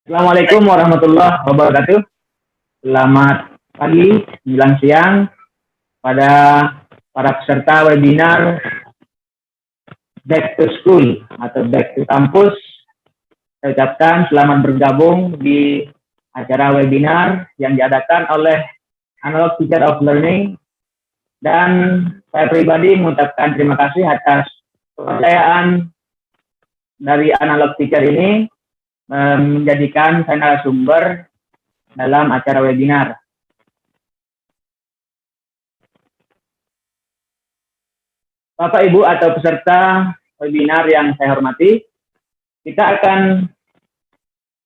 Assalamualaikum warahmatullahi wabarakatuh. Selamat pagi, menjelang siang pada para peserta webinar Back to School atau Back to Campus. Saya ucapkan selamat bergabung di acara webinar yang diadakan oleh Analog Teacher of Learning, dan saya pribadi mengucapkan terima kasih atas kepercayaan dari Analog Teacher ini menjadikan saya narasumber dalam acara webinar. Bapak, Ibu, atau peserta webinar yang saya hormati,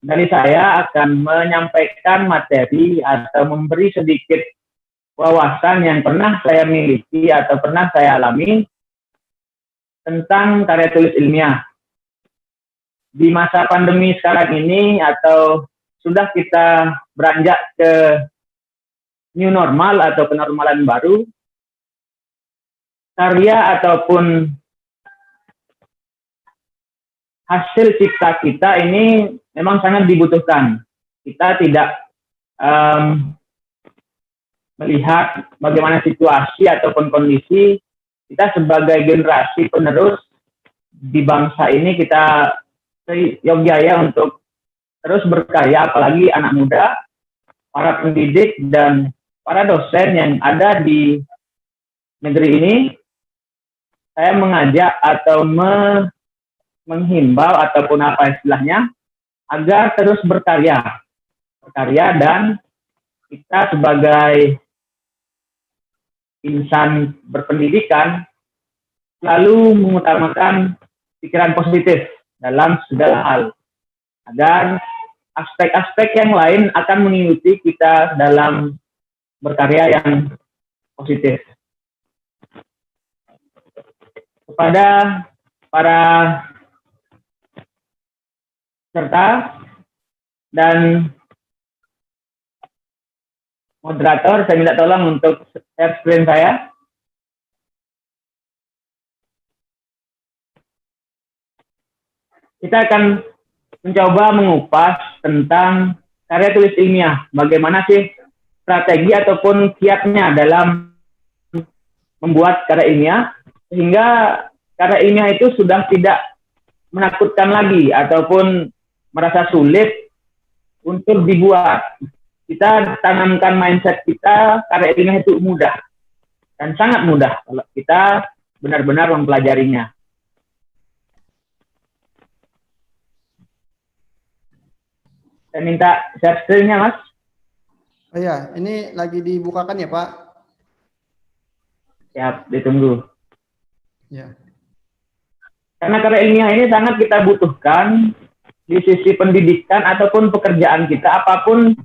saya akan menyampaikan materi atau memberi sedikit wawasan yang pernah saya miliki atau pernah saya alami tentang karya tulis ilmiah. Di masa pandemi sekarang ini atau sudah kita beranjak ke new normal atau kenormalan baru, karya ataupun hasil cipta kita ini memang sangat dibutuhkan. Kita tidak melihat bagaimana situasi ataupun kondisi, kita sebagai generasi penerus di bangsa ini, kita seyogyanya untuk terus berkarya, apalagi anak muda, para pendidik, dan para dosen yang ada di negeri ini. Saya mengajak atau menghimbau ataupun apa istilahnya, agar terus berkarya dan kita sebagai insan berpendidikan selalu mengutamakan pikiran positif dalam segala hal, agar aspek-aspek yang lain akan mengikuti kita dalam berkarya yang positif. Kepada para peserta dan moderator, saya minta tolong untuk share screen saya. Kita akan mencoba mengupas tentang karya tulis ilmiah. Bagaimana sih strategi ataupun kiatnya dalam membuat karya ilmiah, sehingga karya ilmiah itu sudah tidak menakutkan lagi ataupun merasa sulit untuk dibuat. Kita tanamkan mindset kita, karya ilmiah itu mudah dan sangat mudah kalau kita benar-benar mempelajarinya. Saya minta share screen-nya, Mas. Oh ya, ini lagi dibukakan ya, Pak? Siap, ditunggu. Ya. Karena karya ilmiah ini sangat kita butuhkan di sisi pendidikan ataupun pekerjaan kita, apapun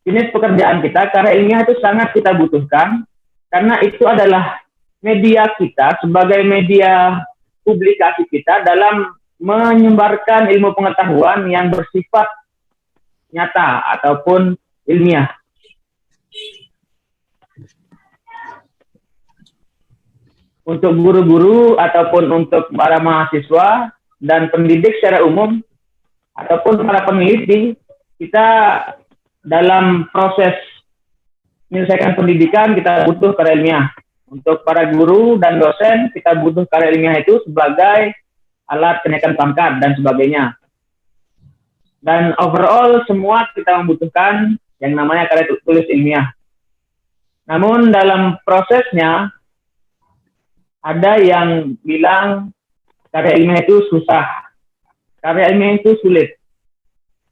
jenis pekerjaan kita, karya ilmiah itu sangat kita butuhkan, karena itu adalah media kita sebagai media publikasi kita dalam menyebarkan ilmu pengetahuan yang bersifat nyata ataupun ilmiah. Untuk guru-guru ataupun untuk para mahasiswa dan pendidik secara umum ataupun para peneliti, kita dalam proses menyelesaikan pendidikan kita butuh karya ilmiah. Untuk para guru dan dosen, kita butuh karya ilmiah itu sebagai alat kenaikan pangkat dan sebagainya. Dan overall semua kita membutuhkan yang namanya karya tulis ilmiah. Namun dalam prosesnya ada yang bilang karya ilmiah itu susah, karya ilmiah itu sulit.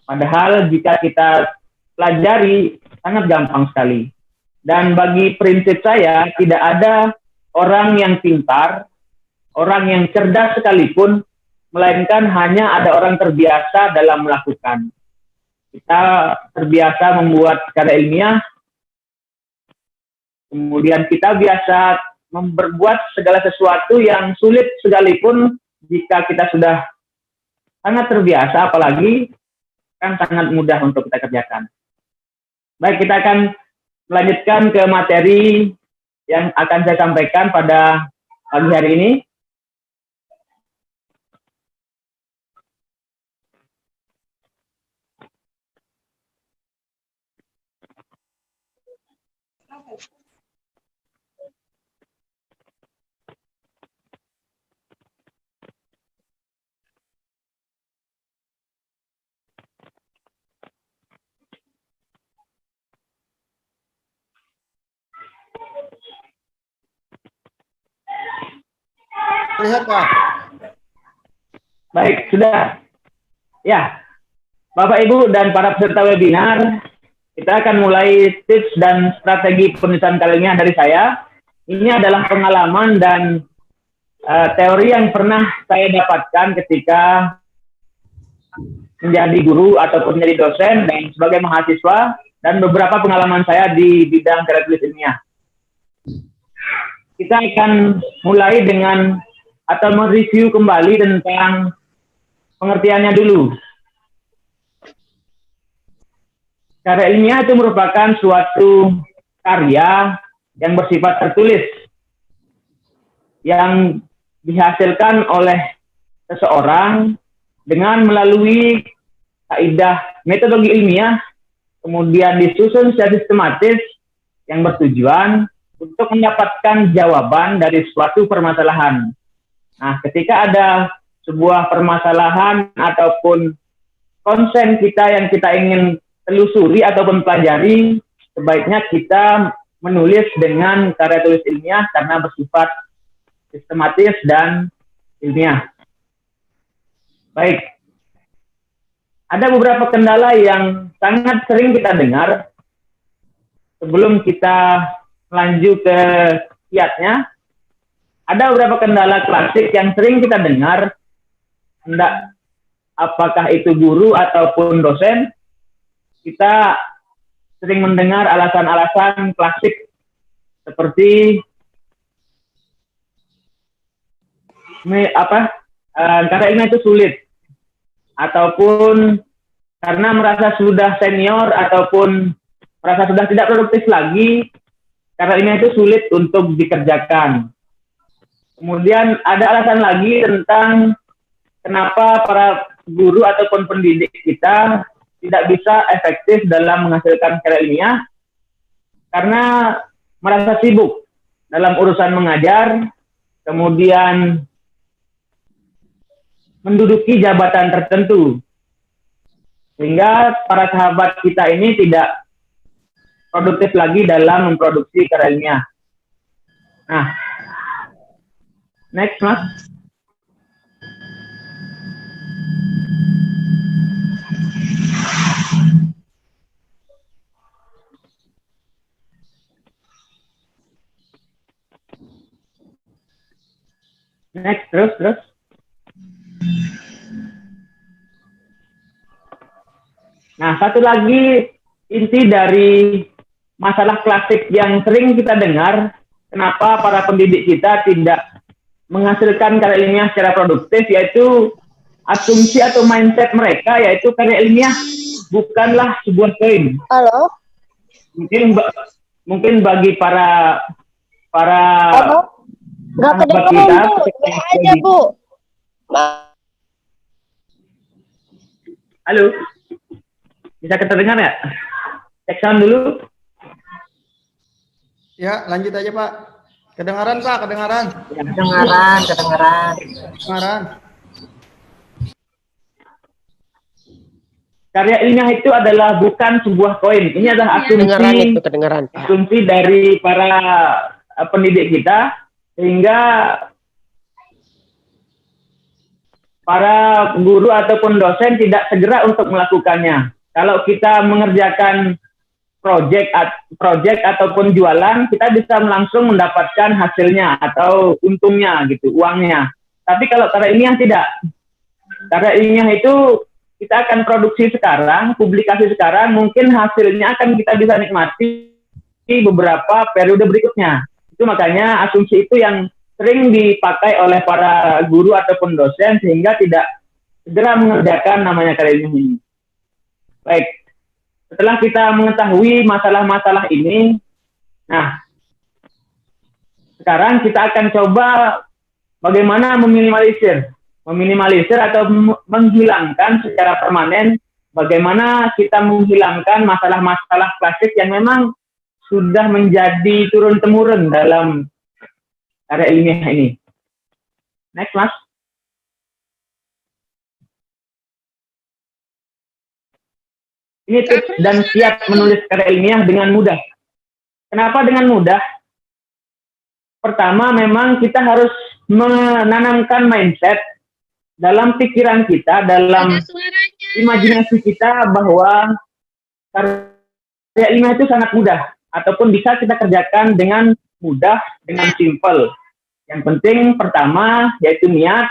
Padahal jika kita pelajari sangat gampang sekali. Dan bagi prinsip saya, tidak ada orang yang pintar, orang yang cerdas sekalipun, melainkan hanya ada orang terbiasa dalam melakukan. Kita terbiasa membuat karya ilmiah, kemudian kita biasa memperbuat segala sesuatu yang sulit sekalipun, jika kita sudah sangat terbiasa, apalagi kan sangat mudah untuk kita kerjakan. Baik, kita akan melanjutkan ke materi yang akan saya sampaikan pada pagi hari ini. Lihat Pak. Baik, sudah. Ya, Bapak Ibu dan para peserta webinar, kita akan mulai tips dan strategi penulisan kalinya dari saya. Ini adalah pengalaman dan teori yang pernah saya dapatkan ketika menjadi guru ataupun menjadi dosen dan sebagai mahasiswa, dan beberapa pengalaman saya di bidang karya tulis ilmiah. Kita akan mulai dengan atau mereview kembali tentang pengertiannya dulu. Karya ilmiah itu merupakan suatu karya yang bersifat tertulis, yang dihasilkan oleh seseorang dengan melalui kaidah metodologi ilmiah, kemudian disusun secara sistematis yang bertujuan untuk mendapatkan jawaban dari suatu permasalahan. Nah, ketika ada sebuah permasalahan ataupun konsen kita yang kita ingin telusuri ataupun pelajari, sebaiknya kita menulis dengan karya tulis ilmiah karena bersifat sistematis dan ilmiah. Baik, ada beberapa kendala yang sangat sering kita dengar. Sebelum kita lanjut ke kiatnya, ada beberapa kendala klasik yang sering kita dengar, hendak apakah itu guru ataupun dosen, kita sering mendengar alasan-alasan klasik seperti karya ilmiah itu sulit, ataupun karena merasa sudah senior ataupun merasa sudah tidak produktif lagi, karya ilmiah itu sulit untuk dikerjakan. Kemudian ada alasan lagi tentang kenapa para guru ataupun pendidik kita tidak bisa efektif dalam menghasilkan karya ilmiah, karena merasa sibuk dalam urusan mengajar, kemudian menduduki jabatan tertentu, sehingga para sahabat kita ini tidak produktif lagi dalam memproduksi karya ilmiah. Nah, next, Mas. Next, terus. Nah, satu lagi inti dari masalah klasik yang sering kita dengar, kenapa para pendidik kita tidak menghasilkan karya ilmiah secara produktif, yaitu asumsi atau mindset mereka, yaitu karya ilmiah bukanlah sebuah klaim. Halo. Mungkin bagi para Halo. Nggak kedengeran, Bu. Ya aja, Bu. Halo. Bisa kedengar ya? Cek sound dulu. Ya, lanjut aja Pak. Kedengaran Pak, kedengaran. Ya, kedengaran. Karya ilmiah itu adalah bukan sebuah koin. Ini adalah asumsi dari para pendidik kita, sehingga para guru ataupun dosen tidak segera untuk melakukannya. Kalau kita mengerjakan project ataupun jualan, kita bisa langsung mendapatkan hasilnya atau untungnya gitu, uangnya. Tapi kalau karya ilmiah tidak. Karya ilmiah itu kita akan produksi sekarang, publikasi sekarang, mungkin hasilnya akan kita bisa nikmati di beberapa periode berikutnya. Itu makanya asumsi itu yang sering dipakai oleh para guru ataupun dosen, sehingga tidak segera mengerjakan namanya karya ilmiah ini. Baik, setelah kita mengetahui masalah-masalah ini, nah, sekarang kita akan coba bagaimana meminimalisir atau menghilangkan secara permanen, bagaimana kita menghilangkan masalah-masalah klasik yang memang sudah menjadi turun-temurun dalam karya ilmiah ini. Next, Mas. Ini tips dan kiat menulis karya ilmiah dengan mudah. Kenapa dengan mudah? Pertama, memang kita harus menanamkan mindset dalam pikiran kita, dalam imajinasi kita bahwa karya ilmiah itu sangat mudah, ataupun bisa kita kerjakan dengan mudah, dengan simple. Yang penting pertama yaitu niat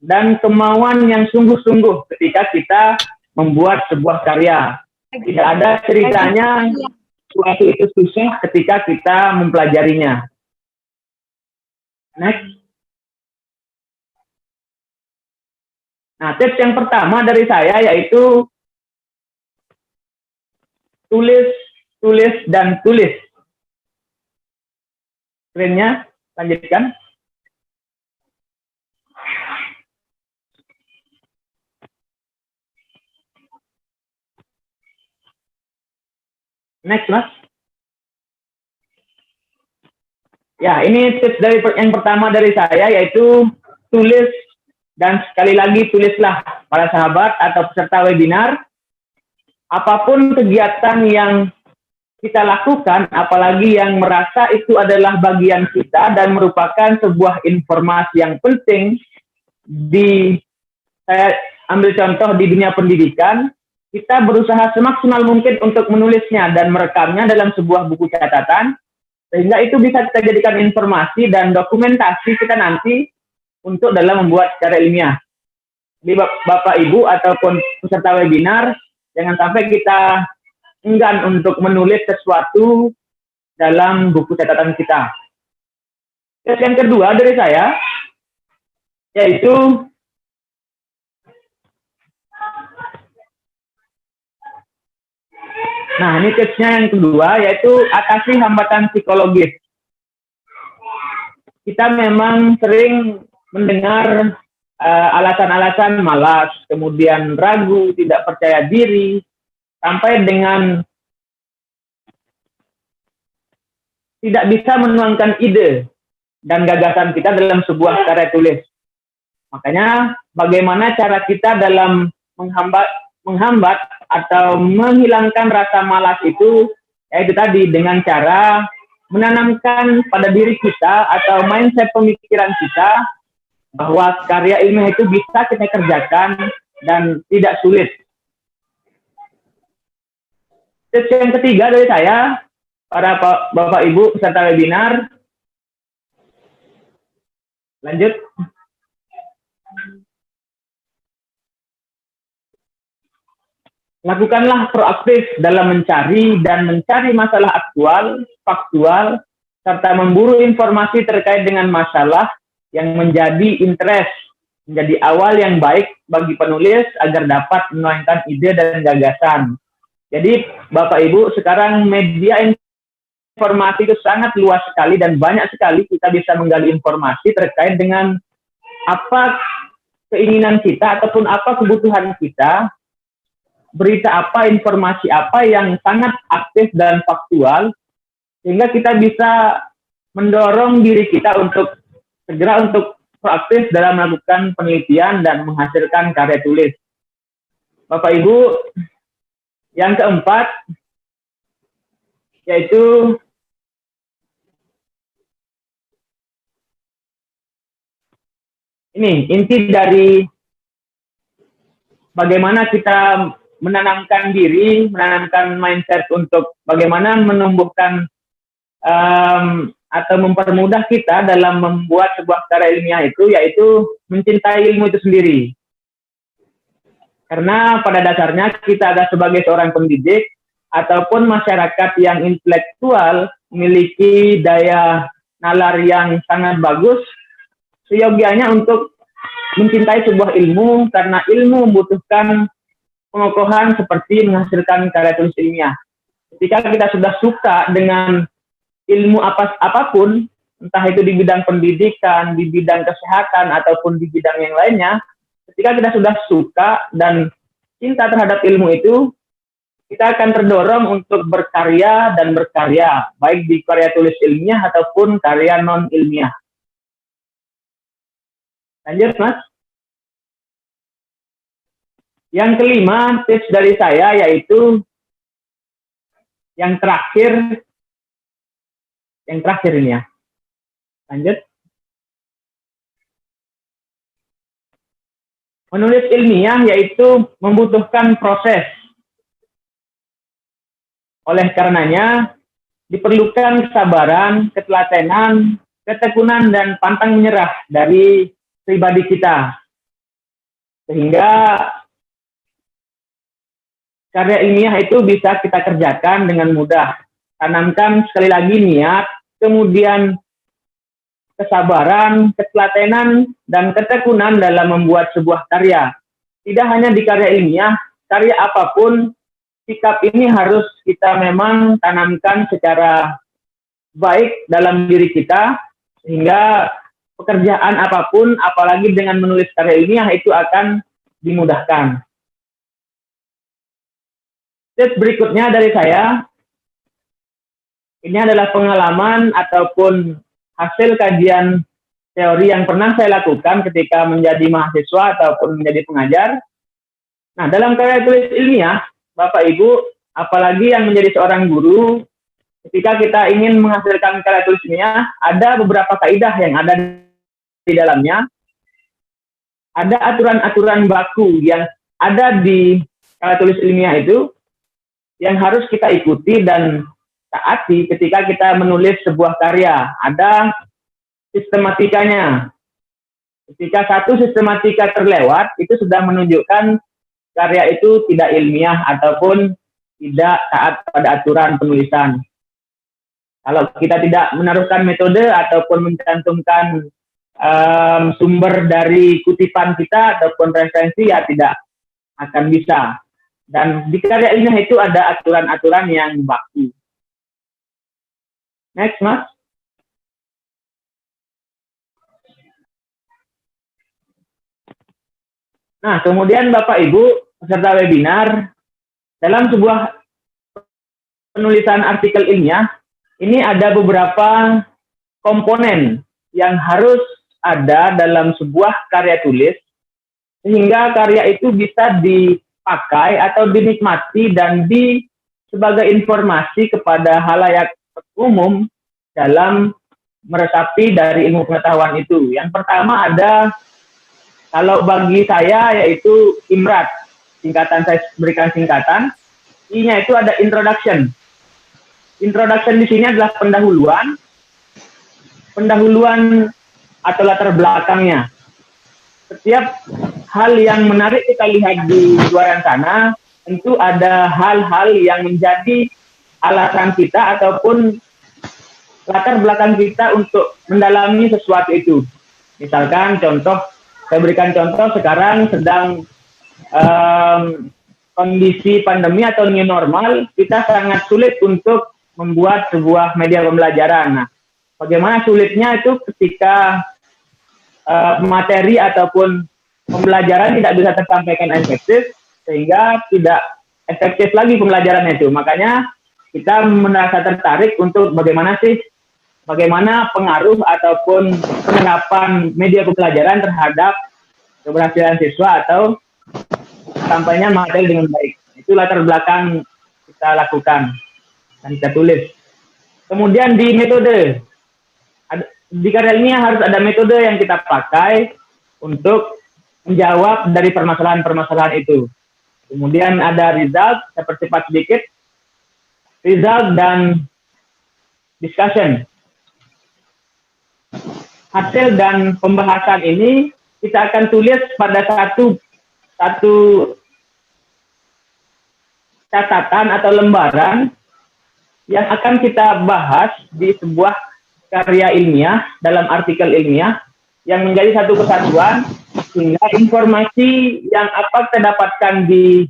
dan kemauan yang sungguh-sungguh ketika kita membuat sebuah karya. Tidak ada ceritanya suatu itu susah ketika kita mempelajarinya. Next. Nah, tips yang pertama dari saya yaitu tulis, tulis, dan tulis. Screen-nya, lanjutkan. Next, Mas. Ya, ini tips dari yang pertama dari saya yaitu tulis, dan sekali lagi tulislah para sahabat atau peserta webinar. Apapun kegiatan yang kita lakukan, apalagi yang merasa itu adalah bagian kita dan merupakan sebuah informasi yang penting saya ambil contoh di dunia pendidikan, kita berusaha semaksimal mungkin untuk menulisnya dan merekamnya dalam sebuah buku catatan, sehingga itu bisa kita jadikan informasi dan dokumentasi kita nanti untuk dalam membuat karya ilmiah. Jadi Bapak Ibu ataupun peserta webinar, jangan sampai kita enggan untuk menulis sesuatu dalam buku catatan kita. Terus yang kedua dari saya, yaitu nah, ini tipsnya yang kedua, yaitu atasi hambatan psikologis. Kita memang sering mendengar alasan-alasan malas, kemudian ragu, tidak percaya diri, sampai dengan tidak bisa menuangkan ide dan gagasan kita dalam sebuah karya tulis. Makanya bagaimana cara kita dalam menghambat atau menghilangkan rasa malas itu, yaitu tadi dengan cara menanamkan pada diri kita atau mindset pemikiran kita bahwa karya ilmiah itu bisa kita kerjakan dan tidak sulit. Tips yang ketiga dari saya, para Bapak Ibu peserta webinar, lanjut. Lakukanlah proaktif dalam mencari masalah aktual, faktual, serta memburu informasi terkait dengan masalah yang menjadi interest, menjadi awal yang baik bagi penulis agar dapat menuangkan ide dan gagasan. Jadi Bapak Ibu, sekarang media informasi itu sangat luas sekali dan banyak sekali kita bisa menggali informasi terkait dengan apa keinginan kita ataupun apa kebutuhan kita, berita apa, informasi apa yang sangat aktif dan faktual, sehingga kita bisa mendorong diri kita untuk segera untuk proaktif dalam melakukan penelitian dan menghasilkan karya tulis. Bapak Ibu, yang keempat, yaitu ini inti dari bagaimana kita menanamkan diri, menanamkan mindset untuk bagaimana menumbuhkan atau mempermudah kita dalam membuat sebuah karya ilmiah itu, yaitu mencintai ilmu itu sendiri. Karena pada dasarnya kita ada sebagai seorang pendidik ataupun masyarakat yang intelektual, memiliki daya nalar yang sangat bagus, seyogianya untuk mencintai sebuah ilmu, karena ilmu membutuhkan pengokohan seperti menghasilkan karya tulis ilmiah. Ketika kita sudah suka dengan ilmu apapun, entah itu di bidang pendidikan, di bidang kesehatan, ataupun di bidang yang lainnya, ketika kita sudah suka dan cinta terhadap ilmu itu, kita akan terdorong untuk berkarya dan berkarya, baik di karya tulis ilmiah ataupun karya non-ilmiah. Lanjut, Mas. Yang kelima, tips dari saya yaitu yang terakhir ini ya. Lanjut. Menulis ilmiah yaitu membutuhkan proses. Oleh karenanya, diperlukan kesabaran, ketelatenan, ketekunan, dan pantang menyerah dari pribadi kita. Sehingga karya ilmiah itu bisa kita kerjakan dengan mudah. Tanamkan sekali lagi niat, kemudian kesabaran, ketelatenan, dan ketekunan dalam membuat sebuah karya. Tidak hanya di karya ilmiah, karya apapun, sikap ini harus kita memang tanamkan secara baik dalam diri kita, sehingga pekerjaan apapun, apalagi dengan menulis karya ilmiah, itu akan dimudahkan. Tips berikutnya dari saya, ini adalah pengalaman ataupun hasil kajian teori yang pernah saya lakukan ketika menjadi mahasiswa ataupun menjadi pengajar. Nah, dalam karya tulis ilmiah, Bapak Ibu, apalagi yang menjadi seorang guru, ketika kita ingin menghasilkan karya tulis ilmiah, ada beberapa kaidah yang ada di dalamnya. Ada aturan-aturan baku yang ada di karya tulis ilmiah itu yang harus kita ikuti dan taati ketika kita menulis sebuah karya. Ada sistematikanya. Ketika satu sistematika terlewat, itu sudah menunjukkan karya itu tidak ilmiah ataupun tidak taat pada aturan penulisan. Kalau kita tidak menaruhkan metode ataupun mencantumkan sumber dari kutipan kita ataupun referensi, ya tidak akan bisa. Dan di karya ilmiah itu ada aturan-aturan yang baku. Next, Mas. Nah, kemudian Bapak Ibu peserta webinar, dalam sebuah penulisan artikel ilmiah, ini ada beberapa komponen yang harus ada dalam sebuah karya tulis, sehingga karya itu bisa dipakai atau dinikmati dan sebagai informasi kepada halayak umum dalam meresapi dari ilmu pengetahuan itu. Yang pertama ada, kalau bagi saya, yaitu IMRAT. Singkatan, saya berikan singkatan. I-nya itu ada introduction. Introduction di sini adalah pendahuluan. Pendahuluan atau latar belakangnya. Setiap hal yang menarik kita lihat di luar sana, tentu ada hal-hal yang menjadi alasan kita ataupun latar belakang kita untuk mendalami sesuatu itu. Misalkan contoh, saya berikan contoh, sekarang sedang kondisi pandemi atau new normal, kita sangat sulit untuk membuat sebuah media pembelajaran. Nah, bagaimana sulitnya itu ketika materi ataupun pembelajaran tidak bisa tersampaikan efektif, sehingga tidak efektif lagi pembelajaran itu. Makanya kita merasa tertarik untuk bagaimana pengaruh ataupun penerapan media pembelajaran terhadap keberhasilan siswa atau sampainya materi dengan baik. Itu latar belakang kita lakukan dan kita tulis. Kemudian di metode, di karya ilmiah harus ada metode yang kita pakai untuk menjawab dari permasalahan-permasalahan itu. Kemudian ada result, saya percepat sedikit, result dan discussion. Hasil dan pembahasan ini kita akan tulis pada satu catatan atau lembaran yang akan kita bahas di sebuah karya ilmiah dalam artikel ilmiah yang menjadi satu kesatuan, sehingga informasi yang apa kita dapatkan di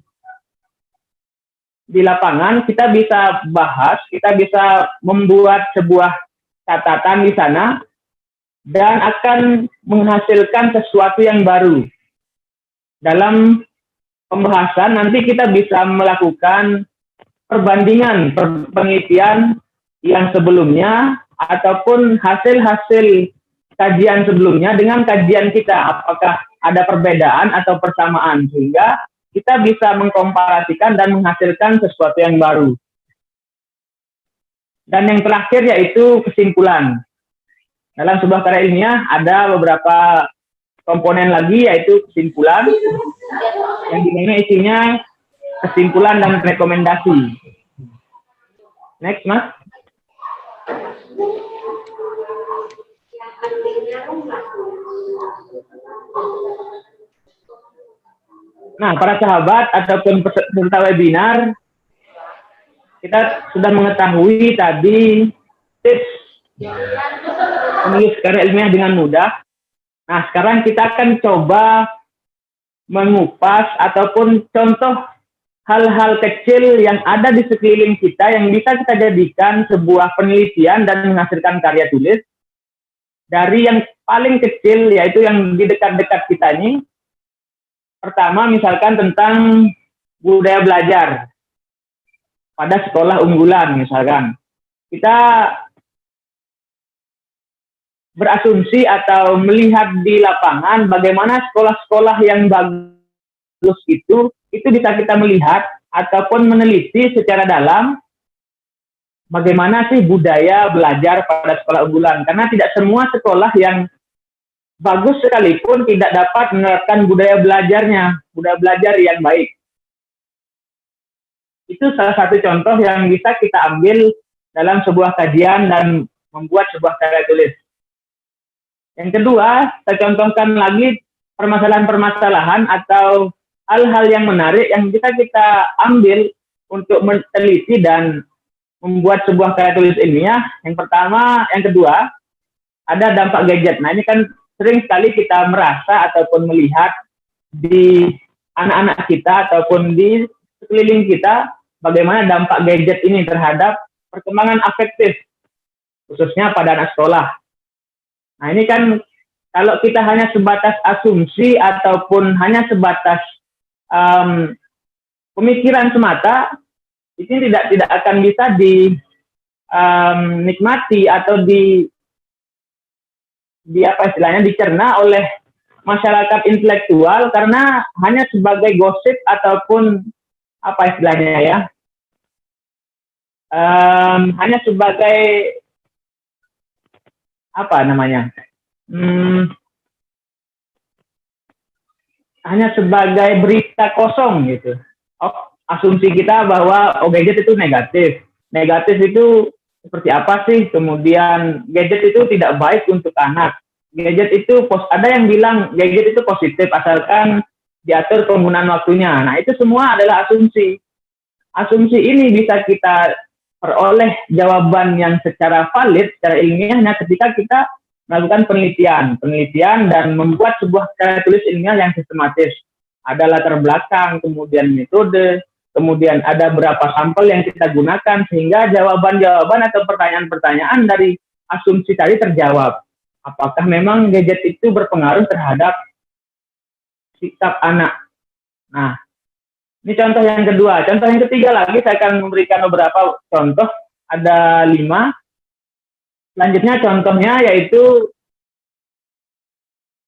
lapangan kita bisa bahas, kita bisa membuat sebuah catatan di sana dan akan menghasilkan sesuatu yang baru. Dalam pembahasan nanti kita bisa melakukan perbandingan penelitian yang sebelumnya ataupun hasil-hasil kajian sebelumnya dengan kajian kita, apakah ada perbedaan atau persamaan, sehingga kita bisa mengkomparasikan dan menghasilkan sesuatu yang baru. Dan yang terakhir yaitu kesimpulan. Dalam sebuah karya ilmiah ada beberapa komponen lagi, yaitu kesimpulan, yang dimana isinya kesimpulan dan rekomendasi. Next, Mas. Nah, para sahabat ataupun peserta webinar, kita sudah mengetahui tadi tips menulis karya ilmiah dengan mudah. Nah, sekarang kita akan coba mengupas ataupun contoh hal-hal kecil yang ada di sekeliling kita yang bisa kita jadikan sebuah penelitian dan menghasilkan karya tulis. Dari yang paling kecil, yaitu yang di dekat-dekat kita ini. Pertama, misalkan tentang budaya belajar pada sekolah unggulan, misalkan. Kita berasumsi atau melihat di lapangan bagaimana sekolah-sekolah yang bagus itu bisa kita melihat ataupun meneliti secara dalam bagaimana sih budaya belajar pada sekolah unggulan. Karena tidak semua sekolah yang bagus sekalipun tidak dapat menerapkan budaya belajar yang baik. Itu salah satu contoh yang bisa kita ambil dalam sebuah kajian dan membuat sebuah karya tulis. Yang kedua, saya contohkan lagi permasalahan-permasalahan atau hal-hal yang menarik yang bisa kita ambil untuk meneliti dan membuat sebuah karya tulis ilmiah. Yang pertama, yang kedua, ada dampak gadget. Nah, ini kan sering sekali kita merasa ataupun melihat di anak-anak kita ataupun di sekeliling kita bagaimana dampak gadget ini terhadap perkembangan afektif, khususnya pada anak sekolah. Nah, ini kan kalau kita hanya sebatas asumsi ataupun hanya sebatas pemikiran semata, ini tidak akan bisa dinikmati atau apa istilahnya dicerna oleh masyarakat intelektual, karena hanya sebagai gosip ataupun apa istilahnya ya, hanya sebagai apa namanya, hanya sebagai berita kosong gitu. Asumsi kita bahwa gadget itu negatif itu seperti apa sih? Kemudian gadget itu tidak baik untuk anak. Gadget itu ada yang bilang gadget itu positif asalkan diatur penggunaan waktunya. Nah, itu semua adalah asumsi. Asumsi ini bisa kita peroleh jawaban yang secara valid, secara ilmiahnya ketika kita melakukan penelitian dan membuat sebuah karya tulis ilmiah yang sistematis. Ada latar belakang, kemudian metode, kemudian ada berapa sampel yang kita gunakan, sehingga jawaban-jawaban atau pertanyaan-pertanyaan dari asumsi tadi terjawab. Apakah memang gadget itu berpengaruh terhadap sikap anak? Nah, ini contoh yang kedua. Contoh yang ketiga lagi, saya akan memberikan beberapa contoh, ada 5. Selanjutnya contohnya yaitu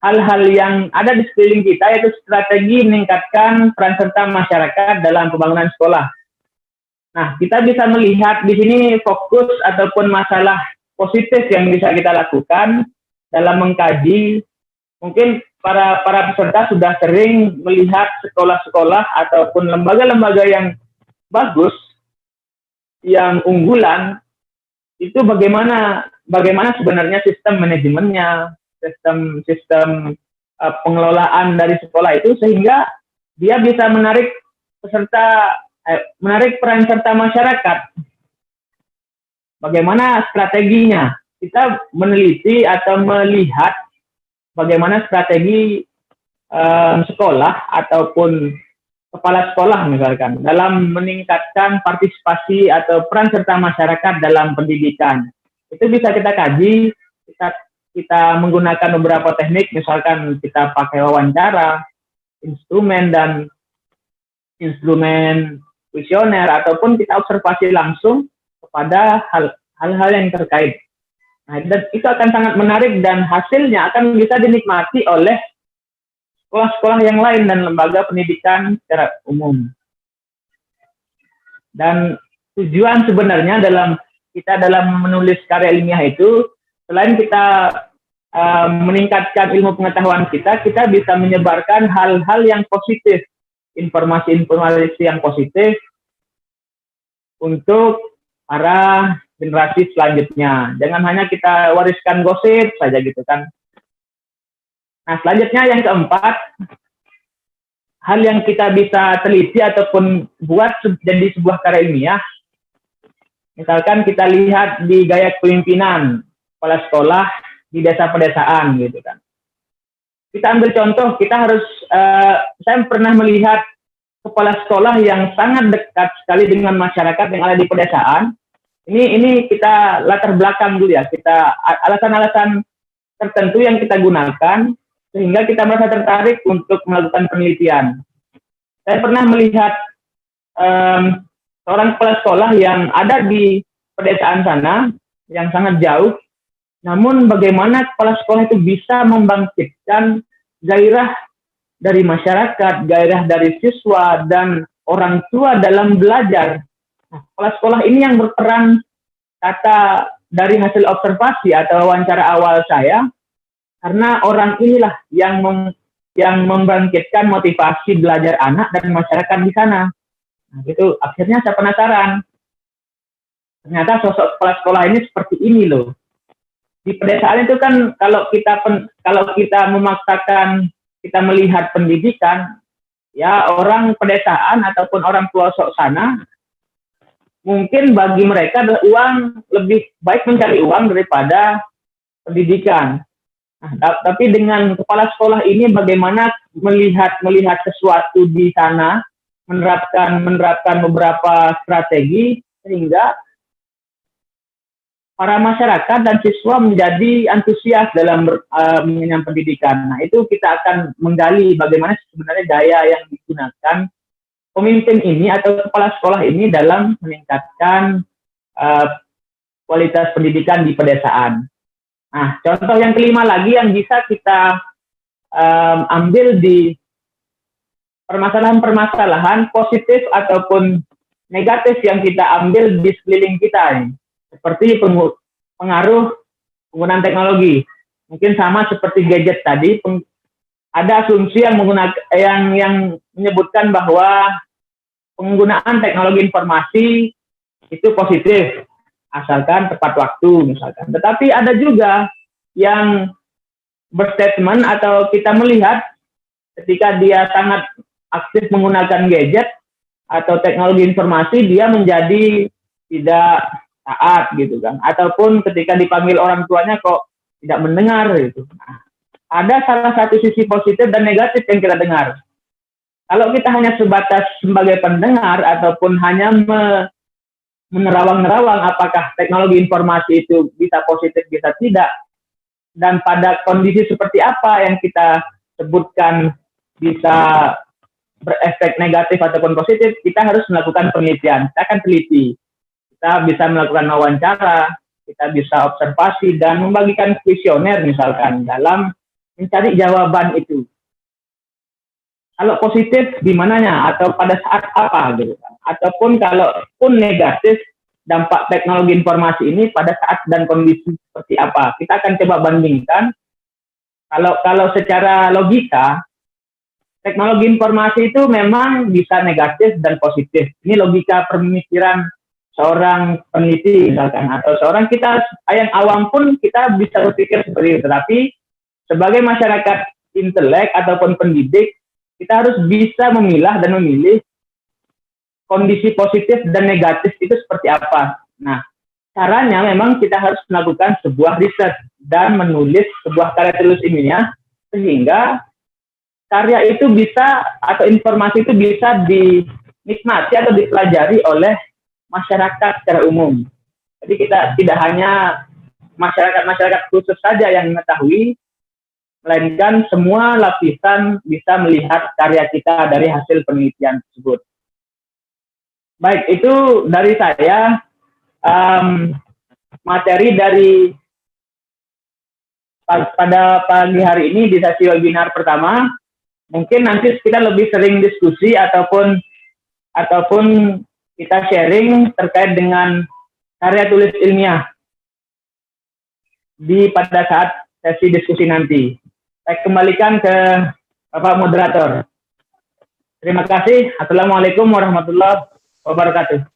hal-hal yang ada di sekeliling kita, yaitu strategi meningkatkan peran serta masyarakat dalam pembangunan sekolah. Nah, kita bisa melihat di sini fokus ataupun masalah positif yang bisa kita lakukan dalam mengkaji. Mungkin para peserta sudah sering melihat sekolah-sekolah ataupun lembaga-lembaga yang bagus, yang unggulan, itu bagaimana sebenarnya sistem manajemennya, sistem pengelolaan dari sekolah itu, sehingga dia bisa menarik peran serta masyarakat. Bagaimana strateginya? Kita meneliti atau melihat bagaimana strategi sekolah ataupun kepala sekolah misalkan dalam meningkatkan partisipasi atau peran serta masyarakat dalam pendidikan. Itu bisa kita kaji, kita menggunakan beberapa teknik, misalkan kita pakai wawancara, instrumen kuesioner ataupun kita observasi langsung kepada hal-hal yang terkait. Nah, dan itu akan sangat menarik dan hasilnya akan bisa dinikmati oleh sekolah-sekolah yang lain dan lembaga pendidikan secara umum. Dan tujuan sebenarnya dalam menulis karya ilmiah itu, selain kita meningkatkan ilmu pengetahuan kita bisa menyebarkan hal-hal yang positif, informasi-informasi yang positif untuk para generasi selanjutnya. Jangan hanya kita wariskan gosip saja gitu kan. Nah, selanjutnya yang keempat, hal yang kita bisa teliti ataupun buat jadi sebuah karya ilmiah. Misalkan kita lihat di gaya kepemimpinan kepala sekolah di desa-pedesaan gitu kan. Kita ambil contoh, saya pernah melihat kepala sekolah yang sangat dekat sekali dengan masyarakat yang ada di pedesaan. Ini kita latar belakang dulu ya, kita alasan-alasan tertentu yang kita gunakan sehingga kita merasa tertarik untuk melakukan penelitian. Saya pernah melihat seorang kepala sekolah yang ada di pedesaan sana, yang sangat jauh, namun bagaimana kepala sekolah itu bisa membangkitkan gairah dari masyarakat, gairah dari siswa dan orang tua dalam belajar. Nah, kepala sekolah ini yang berperan, kata dari hasil observasi atau wawancara awal saya, karena orang inilah yang membangkitkan motivasi belajar anak dan masyarakat di sana. Nah, itu akhirnya saya penasaran. Ternyata sosok kepala sekolah ini seperti ini loh. Di pedesaan itu kan kalau kita memaksakan kita melihat pendidikan, ya orang pedesaan ataupun orang pelosok sana, mungkin bagi mereka uang lebih baik mencari uang daripada pendidikan. Nah, tapi dengan kepala sekolah ini bagaimana melihat sesuatu di sana, menerapkan beberapa strategi sehingga para masyarakat dan siswa menjadi antusias dalam mengenyam pendidikan. Nah, itu kita akan menggali bagaimana sebenarnya daya yang digunakan pemimpin ini atau kepala sekolah ini dalam meningkatkan kualitas pendidikan di pedesaan. Nah, contoh yang kelima lagi yang bisa kita ambil di permasalahan-permasalahan positif ataupun negatif yang kita ambil di sekeliling kita ini. Seperti pengaruh penggunaan teknologi. Mungkin sama seperti gadget tadi, ada asumsi yang menyebutkan bahwa penggunaan teknologi informasi itu positif, asalkan tepat waktu misalkan. Tetapi ada juga yang berstatement atau kita melihat ketika dia sangat aktif menggunakan gadget atau teknologi informasi, dia menjadi tidak taat gitu kan, ataupun ketika dipanggil orang tuanya kok tidak mendengar gitu. Nah, ada salah satu sisi positif dan negatif yang kita dengar. Kalau kita hanya sebatas sebagai pendengar ataupun hanya menerawang-nerawang apakah teknologi informasi itu bisa positif bisa tidak, dan pada kondisi seperti apa yang kita sebutkan bisa berefek negatif ataupun positif, kita harus melakukan penelitian. Kita akan teliti. Kita bisa melakukan wawancara, kita bisa observasi dan membagikan kuesioner misalkan dalam mencari jawaban itu. Kalau positif di mananya atau pada saat apa gitu. Ataupun kalaupun negatif, dampak teknologi informasi ini pada saat dan kondisi seperti apa. Kita akan coba bandingkan. Kalau secara logika, teknologi informasi itu memang bisa negatif dan positif. Ini logika pemikiran seorang peneliti misalkan, atau seorang kita yang awam pun kita bisa berpikir seperti itu. Tetapi sebagai masyarakat intelek ataupun pendidik, kita harus bisa memilah dan memilih kondisi positif dan negatif itu seperti apa. Nah, caranya memang kita harus melakukan sebuah riset dan menulis sebuah karya tulis ilmiah sehingga karya itu bisa atau informasi itu bisa dinikmati atau dipelajari oleh masyarakat secara umum. Jadi kita tidak hanya masyarakat khusus saja yang mengetahui, melainkan semua lapisan bisa melihat karya kita dari hasil penelitian tersebut. Baik, itu dari saya. Materi dari pada pagi hari ini di sesi webinar pertama. Mungkin nanti kita lebih sering diskusi ataupun kita sharing terkait dengan karya tulis ilmiah pada saat sesi diskusi nanti. Saya kembalikan ke Bapak Moderator. Terima kasih. Assalamualaikum warahmatullahi wabarakatuh.